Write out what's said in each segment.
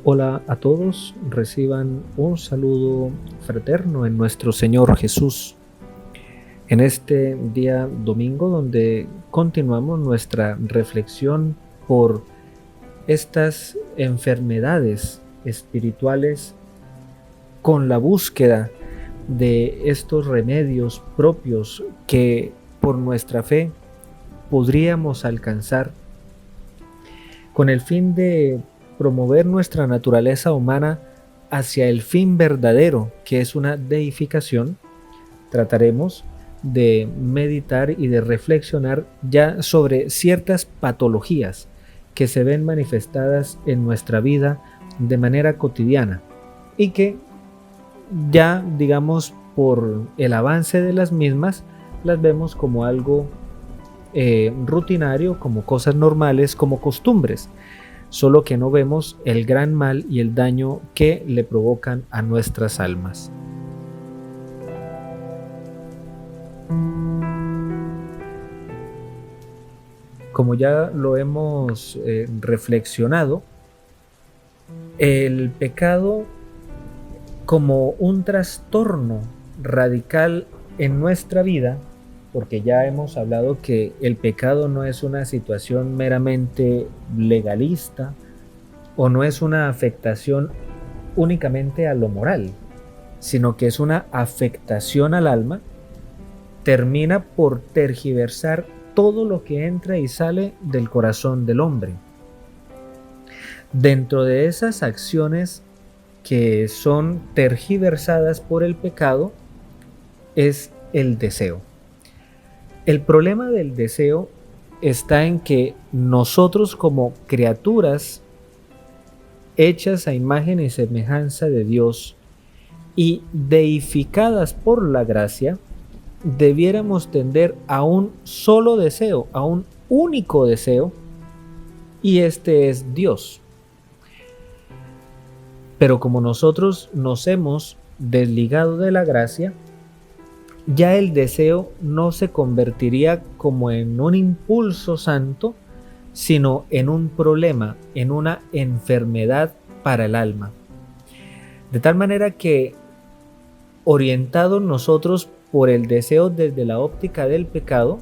Hola a todos, reciban un saludo fraterno en nuestro Señor Jesús. En este día domingo donde continuamos nuestra reflexión por estas enfermedades espirituales con la búsqueda de estos remedios propios que por nuestra fe podríamos alcanzar con el fin de promover nuestra naturaleza humana hacia el fin verdadero, que es una deificación. Trataremos de meditar y de reflexionar ya sobre ciertas patologías que se ven manifestadas en nuestra vida de manera cotidiana y que ya, digamos, por el avance de las mismas, las vemos como algo rutinario, como cosas normales, como costumbres, solo que no vemos el gran mal y el daño que le provocan a nuestras almas. Como ya lo hemos reflexionado, el pecado como un trastorno radical en nuestra vida, porque ya hemos hablado que el pecado no es una situación meramente legalista o no es una afectación únicamente a lo moral, sino que es una afectación al alma, termina por tergiversar todo lo que entra y sale del corazón del hombre. Dentro de esas acciones que son tergiversadas por el pecado es el deseo. El problema del deseo está en que nosotros como criaturas hechas a imagen y semejanza de Dios y deificadas por la gracia, debiéramos tender a un solo deseo, a un único deseo, y este es Dios. Pero como nosotros nos hemos desligado de la gracia, ya el deseo no se convertiría como en un impulso santo, sino en un problema, en una enfermedad para el alma. De tal manera que, orientados nosotros por el deseo desde la óptica del pecado,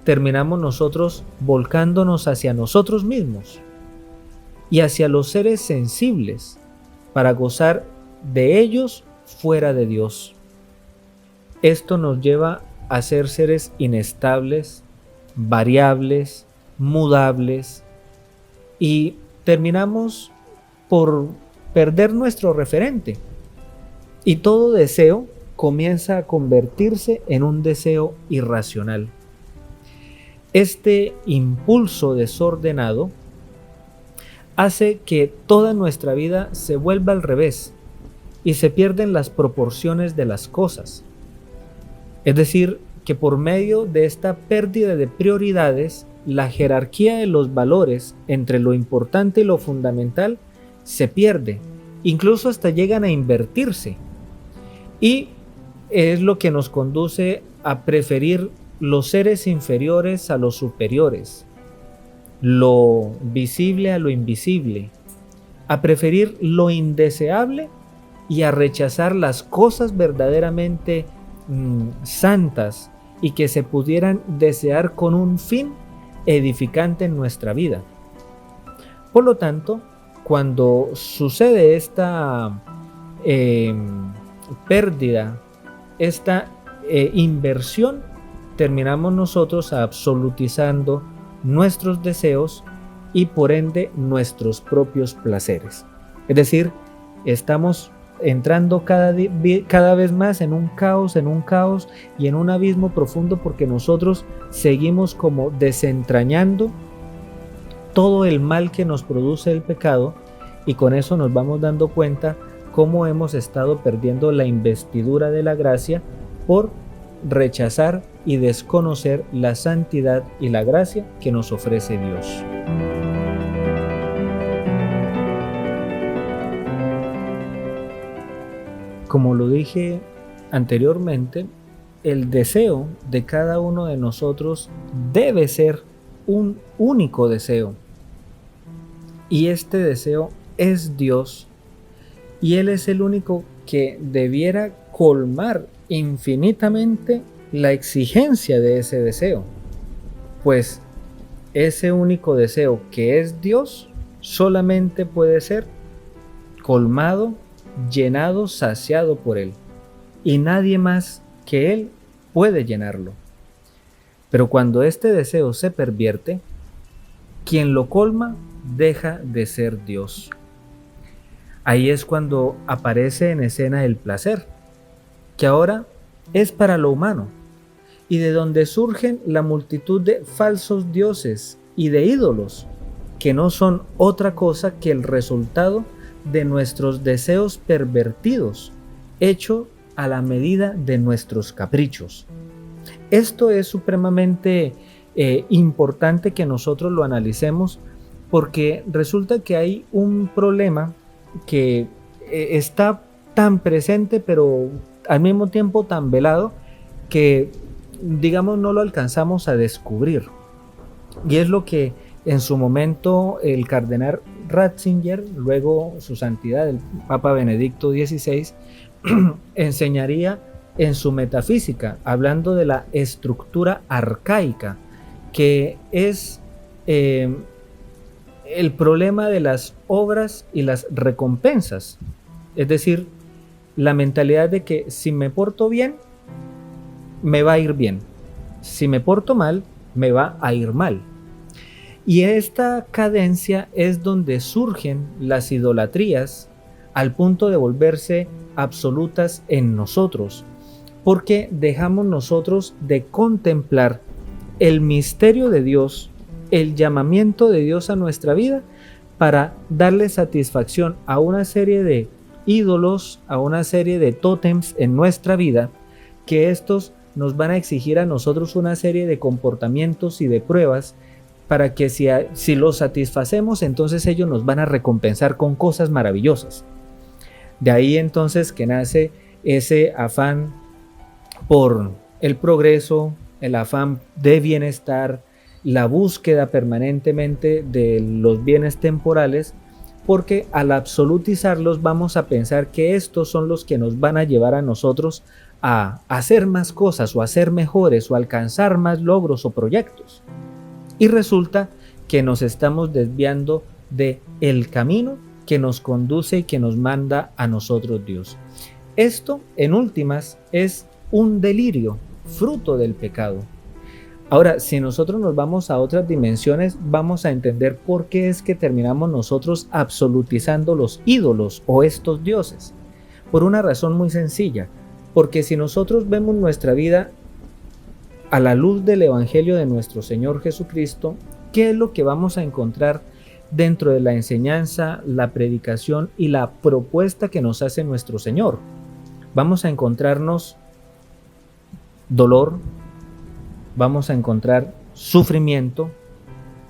terminamos nosotros volcándonos hacia nosotros mismos y hacia los seres sensibles para gozar de ellos fuera de Dios. Esto nos lleva a ser seres inestables, variables, mudables, y terminamos por perder nuestro referente. Y todo deseo comienza a convertirse en un deseo irracional. Este impulso desordenado hace que toda nuestra vida se vuelva al revés y se pierden las proporciones de las cosas. Es decir, que por medio de esta pérdida de prioridades, la jerarquía de los valores entre lo importante y lo fundamental se pierde, incluso hasta llegan a invertirse. Y es lo que nos conduce a preferir los seres inferiores a los superiores, lo visible a lo invisible, a preferir lo indeseable y a rechazar las cosas verdaderamente santas y que se pudieran desear con un fin edificante en nuestra vida. Por lo tanto, cuando sucede esta pérdida, esta inversión, terminamos nosotros absolutizando nuestros deseos y por ende nuestros propios placeres. Es decir, estamos entrando cada vez más en un caos y en un abismo profundo, porque nosotros seguimos como desentrañando todo el mal que nos produce el pecado, y con eso nos vamos dando cuenta cómo hemos estado perdiendo la investidura de la gracia por rechazar y desconocer la santidad y la gracia que nos ofrece Dios. como lo dije anteriormente, el deseo de cada uno de nosotros debe ser un único deseo. Y este deseo es Dios. Y Él es el único que debiera colmar infinitamente la exigencia de ese deseo. Pues ese único deseo que es Dios solamente puede ser colmado, llenado, saciado por Él. Y nadie más que Él puede llenarlo. Pero cuando este deseo se pervierte, quien lo colma deja de ser Dios. Ahí es cuando aparece en escena el placer, que ahora es para lo humano, y de donde surgen la multitud de falsos dioses y de ídolos, que no son otra cosa que el resultado de nuestros deseos pervertidos, hecho a la medida de nuestros caprichos. Esto es supremamente importante que nosotros lo analicemos, porque resulta que hay un problema que está tan presente, pero al mismo tiempo tan velado, que digamos no lo alcanzamos a descubrir. Y es lo que en su momento el cardenal Ratzinger, luego su santidad el Papa Benedicto XVI, enseñaría en su metafísica, hablando de la estructura arcaica, que es el problema de las obras y las recompensas. Es decir, la mentalidad de que si me porto bien, me va a ir bien. Si me porto mal, me va a ir mal. Y esta cadencia es donde surgen las idolatrías al punto de volverse absolutas en nosotros, porque dejamos nosotros de contemplar el misterio de Dios, el llamamiento de Dios a nuestra vida, para darle satisfacción a una serie de ídolos, a una serie de tótems en nuestra vida, que estos nos van a exigir a nosotros una serie de comportamientos y de pruebas, para que si los satisfacemos, entonces ellos nos van a recompensar con cosas maravillosas. De ahí entonces que nace ese afán por el progreso, el afán de bienestar, la búsqueda permanentemente de los bienes temporales, porque al absolutizarlos vamos a pensar que estos son los que nos van a llevar a nosotros a hacer más cosas o a ser mejores o alcanzar más logros o proyectos. Y resulta que nos estamos desviando de el camino que nos conduce y que nos manda a nosotros Dios. Esto, en últimas, es un delirio, fruto del pecado. Ahora, si nosotros nos vamos a otras dimensiones, vamos a entender por qué es que terminamos nosotros absolutizando los ídolos o estos dioses. Por una razón muy sencilla, porque si nosotros vemos nuestra vida a la luz del Evangelio de nuestro Señor Jesucristo, ¿qué es lo que vamos a encontrar dentro de la enseñanza, la predicación y la propuesta que nos hace nuestro Señor? Vamos a encontrarnos dolor, vamos a encontrar sufrimiento,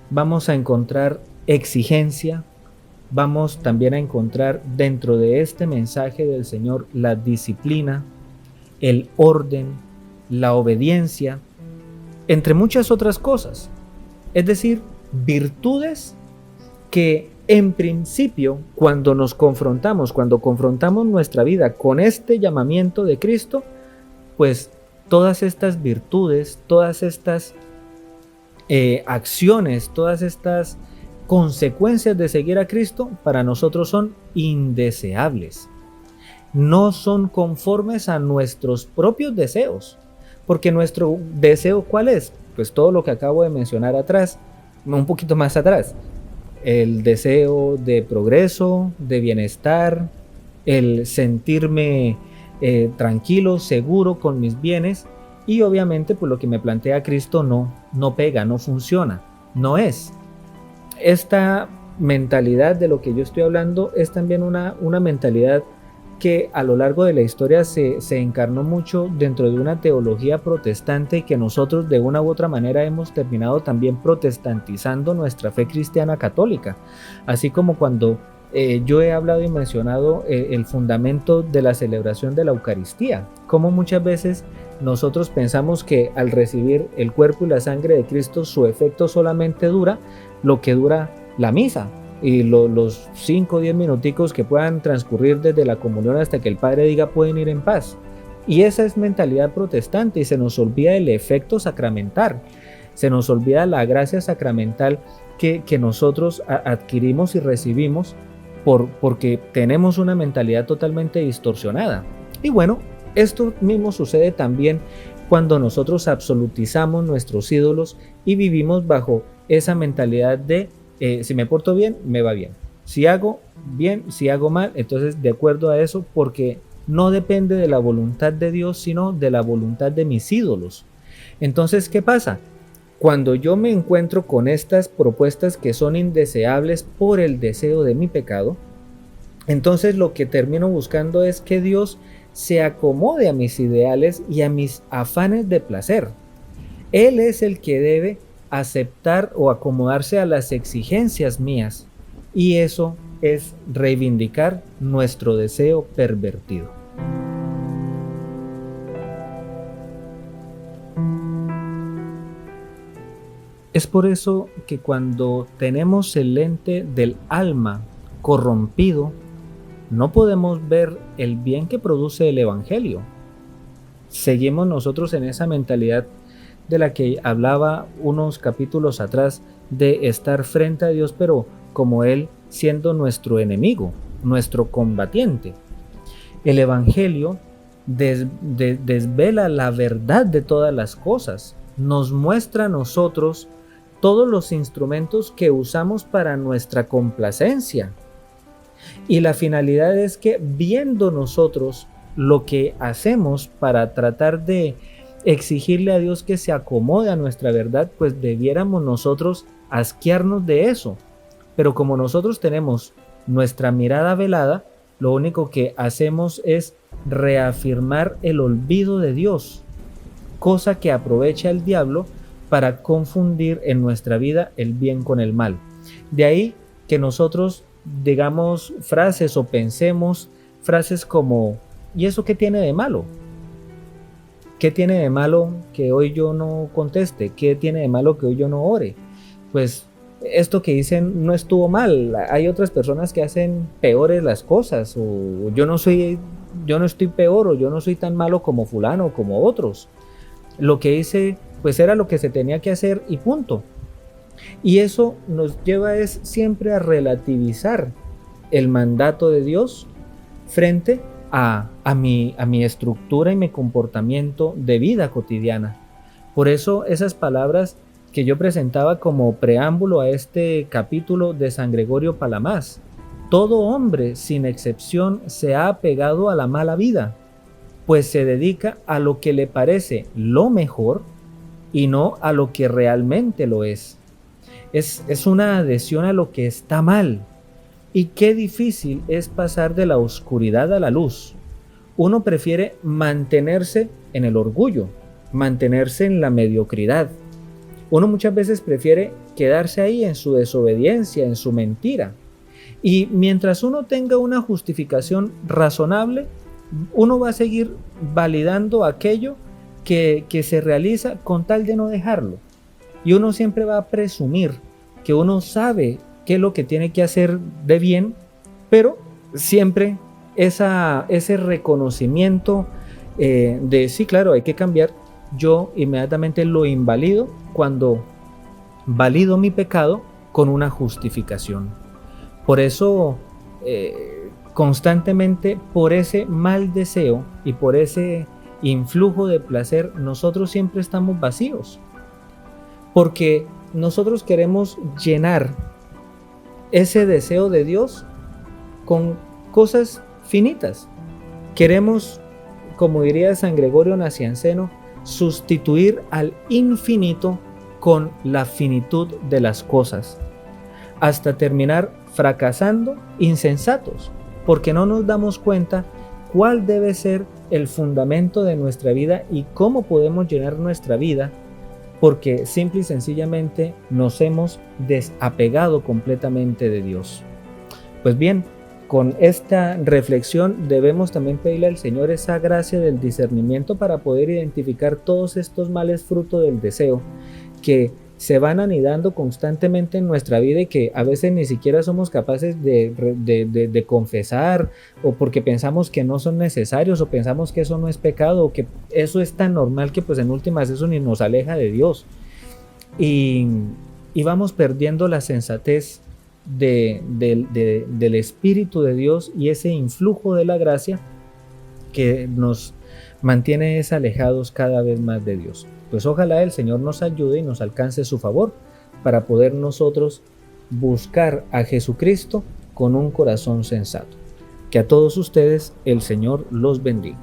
vamos a encontrar exigencia, vamos también a encontrar dentro de este mensaje del Señor la disciplina, el orden, la obediencia, entre muchas otras cosas. Es decir, virtudes que en principio cuando confrontamos nuestra vida con este llamamiento de Cristo, pues todas estas virtudes, todas estas acciones, todas estas consecuencias de seguir a Cristo para nosotros son indeseables. No son conformes a nuestros propios deseos, porque nuestro deseo, ¿cuál es? Pues todo lo que acabo de mencionar atrás, un poquito más atrás. El deseo de progreso, de bienestar, el sentirme tranquilo, seguro con mis bienes, y obviamente pues lo que me plantea Cristo no pega, no funciona, no es. Esta mentalidad de lo que yo estoy hablando es también una mentalidad que a lo largo de la historia se encarnó mucho dentro de una teología protestante, y que nosotros de una u otra manera hemos terminado también protestantizando nuestra fe cristiana católica. Así como cuando yo he hablado y mencionado el fundamento de la celebración de la Eucaristía, como muchas veces nosotros pensamos que al recibir el cuerpo y la sangre de Cristo, su efecto solamente dura lo que dura la misa y los 5 o 10 minuticos que puedan transcurrir desde la comunión hasta que el Padre diga pueden ir en paz. Y esa es mentalidad protestante y se nos olvida el efecto sacramental, se nos olvida la gracia sacramental que nosotros adquirimos y recibimos porque tenemos una mentalidad totalmente distorsionada. Y bueno, esto mismo sucede también cuando nosotros absolutizamos nuestros ídolos y vivimos bajo esa mentalidad de si me porto bien, me va bien. Si hago bien, si hago mal, entonces de acuerdo a eso, porque no depende de la voluntad de Dios, sino de la voluntad de mis ídolos. Entonces, ¿qué pasa? Cuando yo me encuentro con estas propuestas que son indeseables por el deseo de mi pecado, entonces lo que termino buscando es que Dios se acomode a mis ideales y a mis afanes de placer. Él es el que debe aceptar o acomodarse a las exigencias mías, y eso es reivindicar nuestro deseo pervertido. Es por eso que cuando tenemos el lente del alma corrompido, no podemos ver el bien que produce el Evangelio. Seguimos nosotros en esa mentalidad de la que hablaba unos capítulos atrás, de estar frente a Dios, pero como Él siendo nuestro enemigo, nuestro combatiente. El Evangelio desvela la verdad de todas las cosas, nos muestra a nosotros todos los instrumentos que usamos para nuestra complacencia. Y la finalidad es que viendo nosotros lo que hacemos para tratar de exigirle a Dios que se acomode a nuestra verdad, pues debiéramos nosotros asquearnos de eso. Pero como nosotros tenemos nuestra mirada velada, lo único que hacemos es reafirmar el olvido de Dios, cosa que aprovecha el diablo para confundir en nuestra vida el bien con el mal. De ahí que nosotros digamos frases o pensemos frases como ¿y eso qué tiene de malo? ¿Qué tiene de malo que hoy yo no conteste? ¿Qué tiene de malo que hoy yo no ore? Pues esto que dicen no estuvo mal. Hay otras personas que hacen peores las cosas, o yo no estoy peor, o yo no soy tan malo como fulano o como otros. Lo que hice pues era lo que se tenía que hacer y punto. Y eso nos lleva es siempre a relativizar el mandato de Dios frente a mi estructura y mi comportamiento de vida cotidiana. Por eso esas palabras que yo presentaba como preámbulo a este capítulo de San Gregorio Palamas: todo hombre sin excepción se ha apegado a la mala vida, pues se dedica a lo que le parece lo mejor y no a lo que realmente lo es. Es una adhesión a lo que está mal. Y qué difícil es pasar de la oscuridad a la luz. Uno prefiere mantenerse en el orgullo, mantenerse en la mediocridad. Uno muchas veces prefiere quedarse ahí en su desobediencia, en su mentira. Y mientras uno tenga una justificación razonable, uno va a seguir validando aquello que se realiza con tal de no dejarlo. Y uno siempre va a presumir que uno sabe qué es lo que tiene que hacer de bien, pero siempre ese reconocimiento de sí, claro, hay que cambiar, yo inmediatamente lo invalido cuando valido mi pecado con una justificación. Por eso constantemente, por ese mal deseo y por ese influjo de placer, nosotros siempre estamos vacíos, porque nosotros queremos llenar ese deseo de Dios con cosas finitas. Queremos, como diría San Gregorio Nacianceno, sustituir al infinito con la finitud de las cosas, hasta terminar fracasando insensatos, porque no nos damos cuenta cuál debe ser el fundamento de nuestra vida y cómo podemos llenar nuestra vida, porque simple y sencillamente nos hemos desapegado completamente de Dios. Pues bien, con esta reflexión debemos también pedirle al Señor esa gracia del discernimiento para poder identificar todos estos males fruto del deseo que se van anidando constantemente en nuestra vida y que a veces ni siquiera somos capaces de confesar, o porque pensamos que no son necesarios, o pensamos que eso no es pecado, o que eso es tan normal que pues en últimas eso ni nos aleja de Dios. Y, y vamos perdiendo la sensatez del Espíritu de Dios y ese influjo de la gracia que nos mantiene alejados cada vez más de Dios. Pues ojalá el Señor nos ayude y nos alcance su favor para poder nosotros buscar a Jesucristo con un corazón sensato. Que a todos ustedes el Señor los bendiga.